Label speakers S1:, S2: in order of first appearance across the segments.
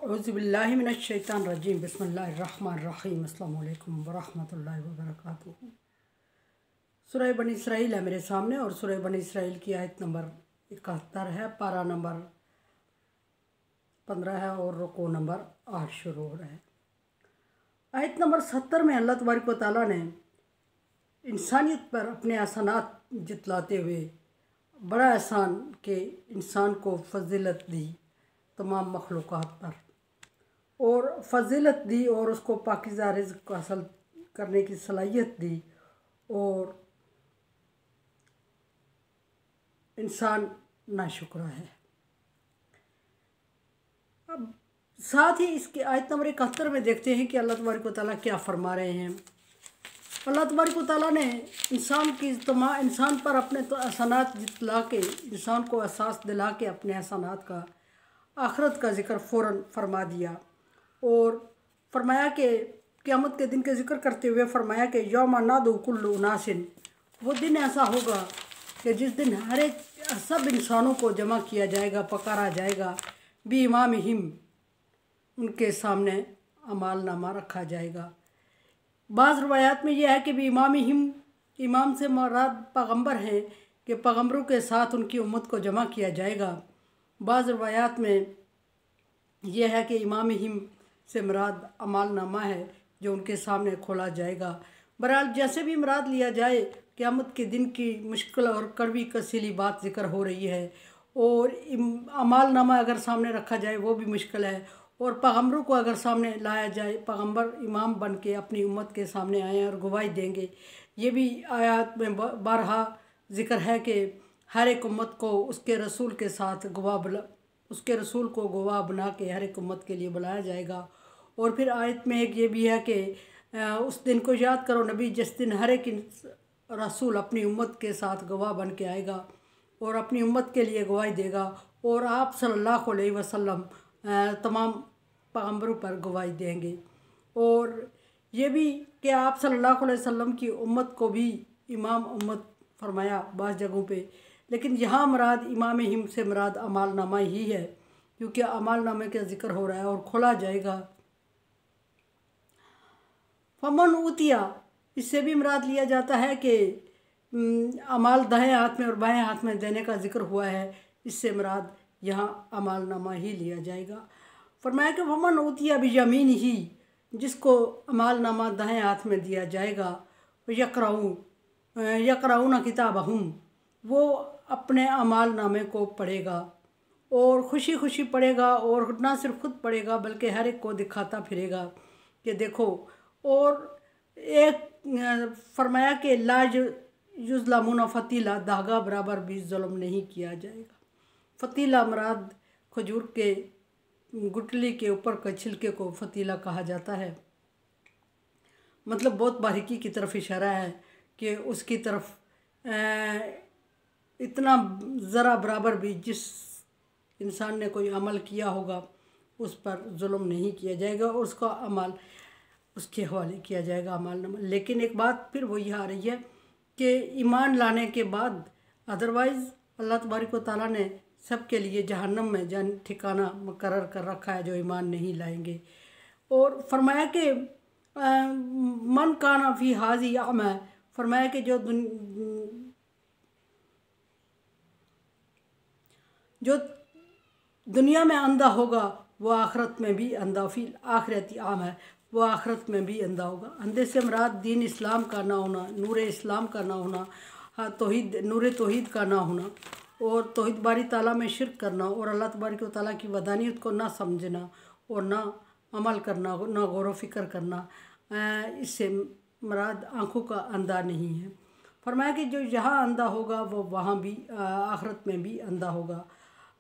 S1: औज़ुबिल्लाहिमिनश्शैतानिर्रजीम बिस्मिल्लाहिर्रहमानिर्रहीम अस्सलामु अलैकुम वरहमतुल्लाहि वबरकातुहू। सूरह बनी इसराइल है मेरे सामने और सूरह बनी इसराइल की आयत नंबर 71 है, पारा नंबर 15 है और रुकू नंबर 8 शुरू हो रहा है। आयत नंबर 70 में अल्लाह तबारक व तआला ने इंसानियत पर अपने एहसानात जितलाते हुए बड़ा एहसान के इंसान को फजीलत दी तमाम मखलूक़ात पर, और फजीलत दी और उसको पाकीज़ा रिज़्क़ हासिल करने की सलाहियत दी, और इंसान नाशुक्र है। अब साथ ही इसके आयत नंबर 71 में देखते हैं कि अल्लाह तबारक व तआला क्या फरमा रहे हैं। अल्लाह तबारक व तआला ने इंसान पर अपने एहसानात जितला के, इंसान को एहसास दिला के अपने एहसानात का आखिरत का ज़िक्र फ़ौरन फरमा दिया, और फरमाया कि क़यामत के दिन का ज़िक्र करते हुए फरमाया कि यौमा नादू कुल्लु उनासिन, वो दिन ऐसा होगा कि जिस दिन हर एक सब इंसानों को जमा किया जाएगा, पकारा जाएगा, बी इमामिहिम, उनके सामने अमाल नामा रखा जाएगा। बाज़ रवायात में यह है कि भी इमामिहिम, इमाम से मुराद पैगम्बर हैं कि पैगम्बरों के साथ उनकी उम्मत को जमा किया जाएगा। बाज़ रवायात में यह है कि इमामिहिम से मुराद अमाल नामा है जो उनके सामने खोला जाएगा। बहरहाल जैसे भी मुराद लिया जाए, क़यामत के दिन की मुश्किल और कड़वी कसीली बात ज़िक्र हो रही है, और अमाल नामा अगर सामने रखा जाए वो भी मुश्किल है, और पैगम्बरों को अगर सामने लाया जाए, पैगम्बर इमाम बन के अपनी उम्मत के सामने आए और गवाही देंगे, ये भी आयत में बारहा ज़िक्र है कि हर एक उम्मत को उसके रसूल के साथ उसके रसूल को गवाह बना के हर एक उम्मत के लिए बुलाया जाएगा। और फिर आयत में एक ये भी है कि उस दिन को याद करो नबी, जिस दिन हर एक रसूल अपनी उम्मत के साथ गवाह बन के आएगा और अपनी उम्मत के लिए गवाही देगा, और आप सल्लल्लाहु अलैहि वसल्लम तमाम पैगम्बरों पर गवाही देंगे। और ये भी कि आप सल्लल्लाहु अलैहि वसल्लम की उम्मत को भी इमाम उम्मत फरमाया बाज़ जगहों पे, लेकिन यहाँ मुराद इमाम हिम से मुराद अमाल नामा ही है, क्योंकि अमाल नामे का ज़िक्र हो रहा है और खोला जाएगा। फमन उतिया, इससे भी मुराद लिया जाता है कि अमाल दाएं हाथ में और बाएं हाथ में देने का ज़िक्र हुआ है, इससे मुराद यहाँ अमाल नामा ही लिया जाएगा। फरमाया कि फमन उतिया भी यमीन ही, जिसको अमाल नामा दाएं हाथ में दिया जाएगा, यकराऊन किताबहुम, वो अपने अमाल नामे को पढ़ेगा और खुशी खुशी पढ़ेगा, और ना सिर्फ खुद पढ़ेगा बल्कि हर एक को दिखाता फिरेगा कि देखो। और एक फरमाया कि लाज युज़लमुन फतीला, धागा बराबर भी जुल्म नहीं किया जाएगा। फतीला मुराद खजूर के गुठली के ऊपर के छिलके को फतीला कहा जाता है, मतलब बहुत बारीकी की तरफ इशारा है कि उसकी तरफ इतना ज़रा बराबर भी जिस इंसान ने कोई अमल किया होगा उस पर जुल्म नहीं किया जाएगा, और उसका अमल उसके हवाले किया जाएगा अमाल नामा। लेकिन एक बात फिर वही आ रही है कि ईमान लाने के बाद अदरवाइज़ अल्लाह तबारक व तआला ने सब के लिए जहन्नम में जन ठिकाना मुकर्रर कर रखा है जो ईमान नहीं लाएंगे। और फरमाया कि मन काना फी हाजी अमा, फरमाया कि जो दुनिया में अंधा होगा वो आखिरत में भी अंधा, फी आखिरती आम है, वो आखिरत में भी अंधा होगा। अंधे से मुराद दीन इस्लाम का ना होना, नूर इस्लाम का ना होना, तौहीद नूर तौहीद का ना होना, और तौहीद बारी ताला में शिरक करना, और अल्लाह तबारक व तआला की वदानियत को ना समझना और ना अमल करना, ना गौर व फिक्र करना, इससे मुराद आँखों का अंधा नहीं है। फरमाया कि जो यहाँ अंधा होगा वो वहाँ भी आखिरत में भी अंधा होगा।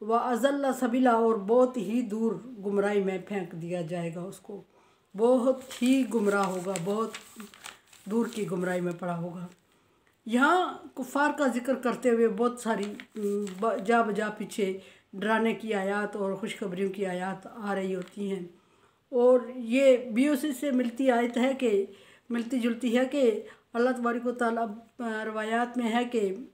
S1: वह अज़ल्ला सबीला, और बहुत ही दूर गुमराही में फेंक दिया जाएगा उसको, बहुत ही गुमराह होगा, बहुत दूर की गुमराही में पड़ा होगा। यहाँ कुफ़ार का ज़िक्र करते हुए बहुत सारी जा बजा पीछे डराने की आयत और खुशखबरियों की आयत आ रही होती हैं, और ये भी उसी से मिलती आयत है कि मिलती जुलती है कि अल्लाह तबारक व तआला रवायात में है कि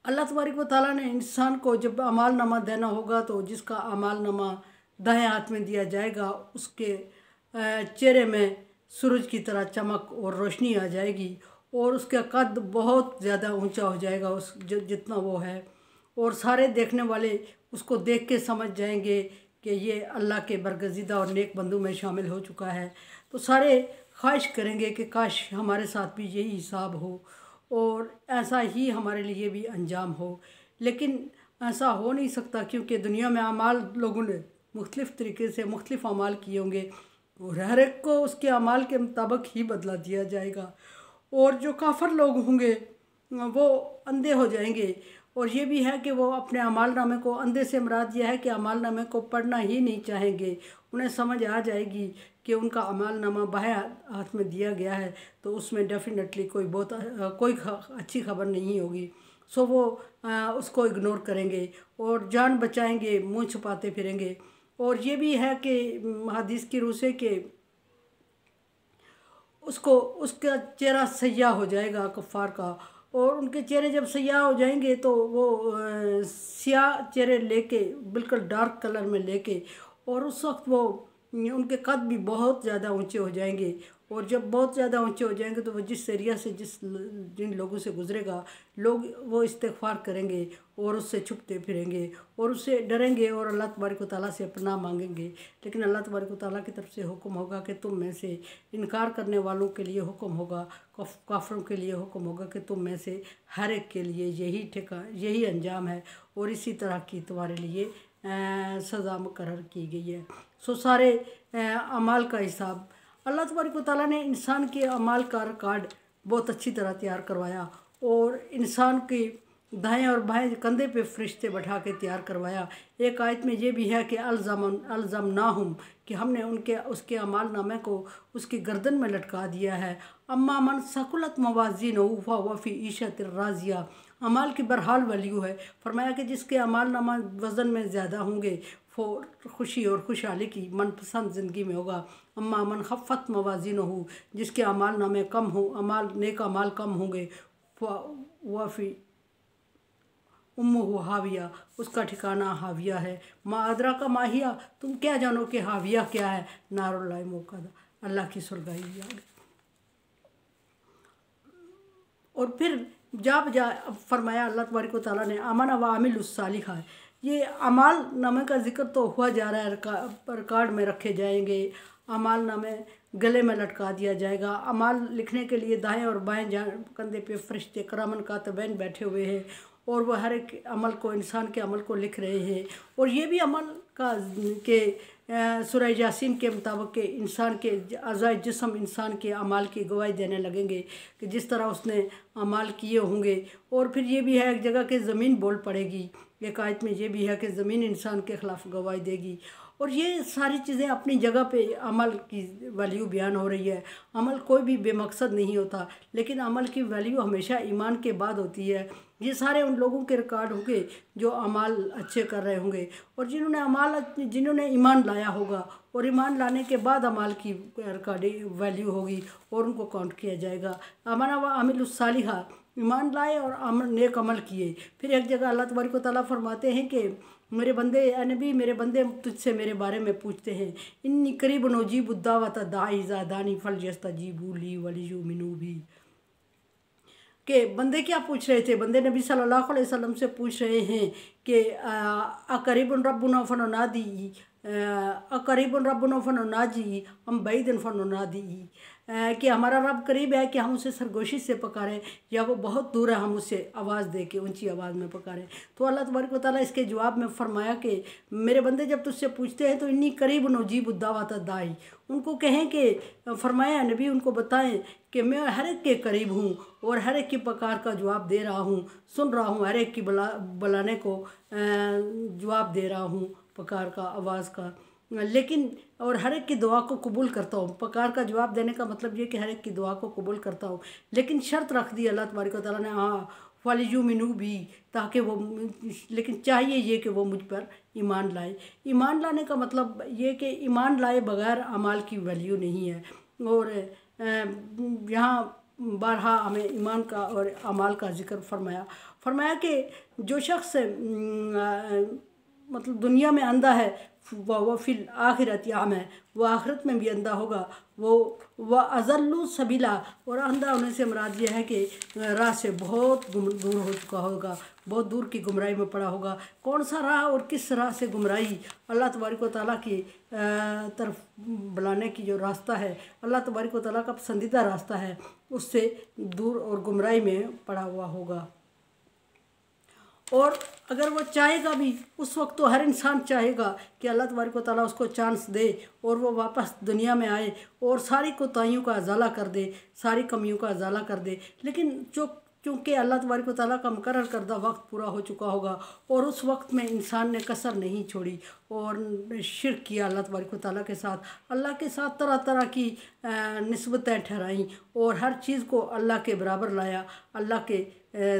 S1: अल्लाह तबारक व तआला ने इंसान को जब अमाल नामा देना होगा तो जिसका अमाल नामा दाएं हाथ में दिया जाएगा, उसके चेहरे में सूरज की तरह चमक और रोशनी आ जाएगी और उसका कद बहुत ज़्यादा ऊंचा हो जाएगा उस जितना वो है। और सारे देखने वाले उसको देख के समझ जाएंगे कि ये अल्लाह के बरगज़ीदा और नेक बंदों में शामिल हो चुका है। तो सारे ख्वाहिश करेंगे कि काश हमारे साथ भी यही हिसाब हो और ऐसा ही हमारे लिए भी अंजाम हो। लेकिन ऐसा हो नहीं सकता, क्योंकि दुनिया में अमाल लोगों ने मुख्तलिफ़ तरीके से मुख्तलिफ़ अमाल किए होंगे और हर एक को उसके अमाल के मुताबिक ही बदला दिया जाएगा। और जो काफिर लोग होंगे वो अंधे हो जाएंगे। और ये भी है कि वो अपने अमाल नामे को, अंधे से मुराद यह है कि अमाल नामे को पढ़ना ही नहीं चाहेंगे। उन्हें समझ आ जाएगी कि उनका अमाल नामा बाएं हाथ में दिया गया है, तो उसमें डेफिनेटली कोई अच्छी खबर नहीं होगी। सो वो उसको इग्नोर करेंगे और जान बचाएंगे, मुंह छुपाते फिरेंगे। और ये भी है कि हदीस की रूह से कि उसका चेहरा सयाह हो जाएगा कफ़ार का, और उनके चेहरे जब सयाह हो जाएंगे तो वो स्याह चेहरे लेके बिल्कुल डार्क कलर में लेके, और उस वक्त वो उनके कद भी बहुत ज़्यादा ऊंचे हो जाएंगे। और जब बहुत ज़्यादा ऊंचे हो जाएंगे तो वो जिस एरिया से जिन लोगों से गुजरेगा लोग वो इस्तिग़फ़ार करेंगे और उससे छुपते फिरेंगे और उससे डरेंगे और अल्लाह तबारक व तआला से पनाह मांगेंगे। लेकिन अल्लाह तबारक व तआला की तरफ से हुक्म होगा कि तुम में से इनकार करने वालों के लिए हुक्म होगा, काफिरों के लिए हुक्म होगा कि तुम में से हर एक के लिए यही अंजाम है और इसी तरह की तुम्हारे लिए सज़ा मुकर्रर की गई है। सो सारे अमाल का हिसाब अल्लाह तबारक व तआला ने इंसान के अमाल का रिकॉर्ड बहुत अच्छी तरह तैयार करवाया और इंसान के दाएं और बाएं कंधे पे फरिश्ते बैठा के तैयार करवाया। एक आयत में ये भी है कि अलज़मनाहुम, कि हमने उसके अमाल नामे को उसकी गर्दन में लटका दिया है। अम्मा मन सकुलत मवाज़ीनुहु फहुव फ़ी ईशतिर राज़िया, अमाल की बहरहाल वैल्यू है। फरमाया कि जिसके अमाल नामा वज़न में ज़्यादा होंगे वो खुशी और खुशहाली की मनपसंद ज़िंदगी में होगा। अम्मा मन खफ़्फ़त मवाज़ीनुहु, जिसके अमाल नामे कम हो, नेक अमाल कम होंगे, फ़ी उम्मुहु हाविया, उसका ठिकाना हाविया है। मा अदरा का माहिया, तुम क्या जानो कि हाविया क्या है? नारुल्लाहि मुक़द्दा, अल्लाह की सुलगाई आग। और फिर फरमाया अल्लाह तबारक व तआला ने आमना व आमिलुस सालिहात, ये अमाल नामे का जिक्र तो हुआ जा रहा है, रिकॉर्ड में रखे जाएंगे। अमाल नामे गले में लटका दिया जाएगा। अमाल लिखने के लिए दाएं और बाएं कंधे पे फरिश्ते करामन कातिबैन बैठे हुए हैं और वह हर एक अमल को, इंसान के अमल को लिख रहे हैं। और ये भी अमल का के सूरह यासीन के मुताबिक के इंसान के अज़ाए जिस्म इंसान के अमाल की गवाही देने लगेंगे कि जिस तरह उसने अमाल किए होंगे। और फिर ये भी है एक जगह कि ज़मीन बोल पड़ेगी, एक आयत में ये भी है कि ज़मीन इंसान के ख़िलाफ़ गवाही देगी। और ये सारी चीज़ें अपनी जगह पे अमल की वैल्यू बयान हो रही है। अमल कोई भी बेमकसद नहीं होता, लेकिन अमल की वैल्यू हमेशा ईमान के बाद होती है। ये सारे उन लोगों के रिकॉर्ड होंगे जो अमाल अच्छे कर रहे होंगे और जिन्होंने ईमान लाया होगा, और ईमान लाने के बाद अमाल की रिकॉर्डिंग वैल्यू होगी और उनको काउंट किया जाएगा। अमना व आमिलुस सालिहा, ईमान लाए और नेक अमल किए। फिर एक जगह अल्लाह तबारक व तआला फरमाते हैं कि मेरे बंदे नबी, मेरे बंदे तुझसे मेरे बारे में पूछते हैं, इन्नी करीब नजीब दावत दाई ज़ादानी फल यस्तजीबू ली वलियुमिनू भी, के बंदे क्या पूछ रहे थे? बंदे नबी सल्लल्लाहु अलैहि वसल्लम से पूछ रहे हैं कि अकरीबुन रब्बुना फनुनादी, अकरीबुन रब्बुना फनुनाजी हम बैदन फनुनादी, कि हमारा रब करीब है कि हम उसे सरगोशी से पुकारें या वो बहुत दूर है हम उसे आवाज़ दे के ऊंची आवाज़ में पुकारें। तो अल्लाह तबारक व तआला इसके जवाब में फरमाया कि मेरे बंदे जब तुझसे पूछते हैं तो इन्नी करीब नजीब दावत दाई, उनको कहें कि फरमाया नबी उनको बताएं कि मैं हर एक के करीब हूँ और हर एक की पुकार का जवाब दे रहा हूँ, सुन रहा हूँ, हर एक की बुलाने को जवाब दे रहा हूँ, पुकार का, आवाज़ का। लेकिन और हर एक की दुआ को कबूल करता हूँ। पुकार का जवाब देने का मतलब ये कि हर एक की दुआ को कबूल करता हूँ। लेकिन शर्त रख दी अल्लाह तबारक व तआला ने, हाँ वलियुमिनू भी, ताकि वो, लेकिन चाहिए ये कि वो मुझ पर ईमान लाए। ईमान लाने का मतलब ये कि ईमान लाए बगैर अमाल की वैल्यू नहीं है। और यहाँ बारहा हमें ईमान का और अमाल का जिक्र फरमाया कि जो शख्स मतलब दुनिया में अंधा है, वह फिल आखिरत आमा, वो आखिरत में भी अंधा होगा। वह अज़ल्लु सबीला, और अंधा होने से मुराद यह है कि राह से बहुत दूर हो चुका होगा, बहुत दूर की गुमराही में पड़ा होगा। कौन सा राह और किस राह से गुमराही? अल्लाह तबारक व तआला की तरफ बुलाने की जो रास्ता है, अल्लाह तबारक व तआला का पसंदीदा रास्ता है, उससे दूर और गुमराही में पड़ा हुआ होगा। और अगर वो चाहेगा भी, उस वक्त तो हर इंसान चाहेगा कि अल्लाह तबारक व तआला उसको चांस दे और वो वापस दुनिया में आए और सारी कोताहियों का अज़ाला कर दे, सारी कमियों का अज़ाला कर दे। लेकिन चूँकि अल्लाह तबारक व तआला का मुकर्रर करदा वक्त पूरा हो चुका होगा और उस वक्त में इंसान ने कसर नहीं छोड़ी और शिर्क किया अल्लाह तबारक व तआला के साथ, अल्लाह के साथ तरह तरह की निस्बतें ठहराईं और हर चीज़ को अल्लाह के बराबर लाया, अल्लाह के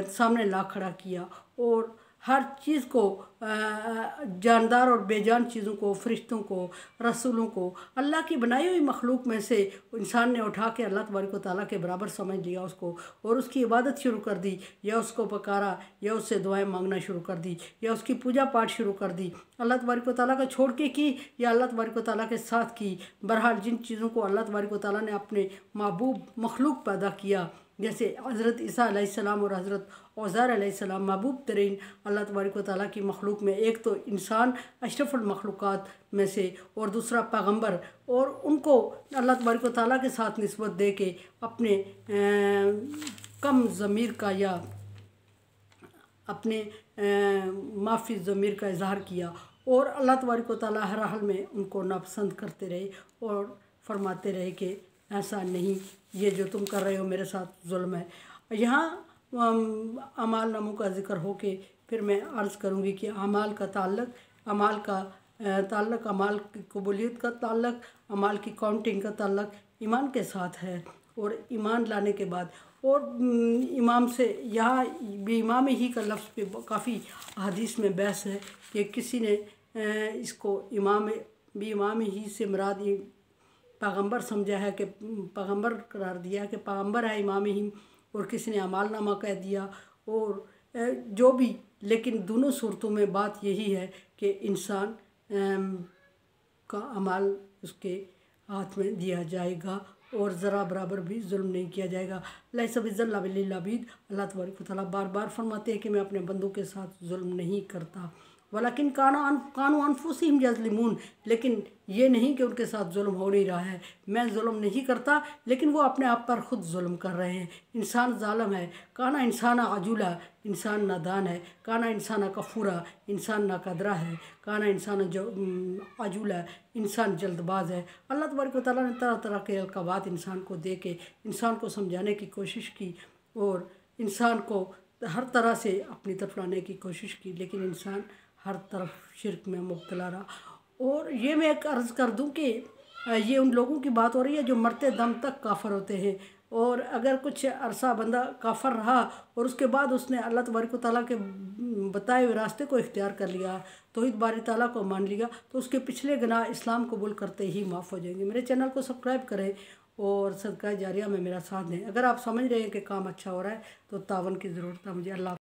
S1: सामने ला खड़ा किया और हर चीज़ को, जानदार और बेजान चीज़ों को, फरिश्तों को, रसूलों को, अल्लाह की बनाई हुई मखलूक में से इंसान ने उठा के अल्लाह तबारक व तआला के बराबर समझ लिया उसको और उसकी इबादत शुरू कर दी, या उसको पुकारा, या उससे दुआएं मांगना शुरू कर दी, या उसकी पूजा पाठ शुरू कर दी, अल्लाह तबारक व तआला को छोड़ के की या अल्लाह तबारक व तआला के साथ की। बहरहाल जिन चीज़ों को अल्लाह तबारक व तआला ने अपने महबूब मखलूक पैदा किया, जैसे हज़रत ईसा अलैहिस्सलाम और हज़रत उज़ैर अलैहिस्सलाम महबूब तरीन अल्लाह तबारक व तआला की मखलूक में, एक तो इंसान अशरफुल मखलूक़ात में से और दूसरा पैगंबर, और उनको अल्लाह तबारक व तआला के साथ निस्बत दे के अपने कम ज़मीर का या अपने माफ़ी ज़मीर का इजहार किया और अल्लाह तबारक व तआला हर हाल में उनको नापसंद करते रहे और फरमाते रहे कि ऐसा नहीं, ये जो तुम कर रहे हो मेरे साथ जुल्म है। यहाँ अमाल नामों का ज़िक्र हो के फिर मैं अर्ज़ करूँगी कि अमाल का ताल्लुक़ अमाल की कबूलियत का ताल्लुक़, अमाल की काउंटिंग का ताल्लुक़ ईमान के साथ है। और ईमान लाने के बाद और इमाम से, यहाँ भी इमाम ही का लफ्ज़ पे काफ़ी हदीस में बहस है कि किसी ने इसको इमाम ही से मुराद पैगंबर समझा है कि पैगंबर करार दिया कि पैगंबर है इमाम ही, और किसी ने अमाल नामा कह दिया, और जो भी, लेकिन दोनों सूरतों में बात यही है कि इंसान का अमाल उसके हाथ में दिया जाएगा और ज़रा बराबर भी जुल्म नहीं किया जाएगा। लैसा बिज़्ज़ल्लाम लिल अबीद, अल्लाह तबारक व तआला बार बार फरमाते हैं कि मैं अपने बंदों के साथ जुल्म नहीं करता। वलाकिन कानू अनफुसिहिम यज़लिमून, लेकिन ये नहीं कि उनके साथ जुल्म हो नहीं रहा है, मैं जुल्म नहीं करता, लेकिन वो अपने आप पर ख़ुद जुल्म कर रहे हैं। इंसान ज़ालिम है, काना इंसान अजूला, इंसान नादान है, काना इंसान कफूरा, इंसान नाकदरा है, काना इंसान अजूला, इंसान जल्दबाज है। अल्लाह तबारक व तआला ने तरह तरह के अलक़ाबात इंसान को दे के इंसान को समझाने की कोशिश की और इंसान को हर तरह से अपनी तरफ लाने की कोशिश की, लेकिन इंसान हर तरफ शिर्क में मुब्तला रहा। और ये मैं एक अर्ज़ कर दूं कि ये उन लोगों की बात हो रही है जो मरते दम तक काफ़र होते हैं, और अगर कुछ अरसा बंदा काफ़र रहा और उसके बाद उसने अल्लाह तबारक व तआला के बताए हुए रास्ते को इख्तियार कर लिया, तौहीद बारी ताला को मान लिया, तो उसके पिछले गुनाह इस्लाम कबूल करते ही माफ़ हो जाएंगे। मेरे चैनल को सब्सक्राइब करें और सदका जारिया में मेरा साथ दें। अगर आप समझ रहे हैं कि काम अच्छा हो रहा है तो तावन की ज़रूरत है मुझे। अल्लाह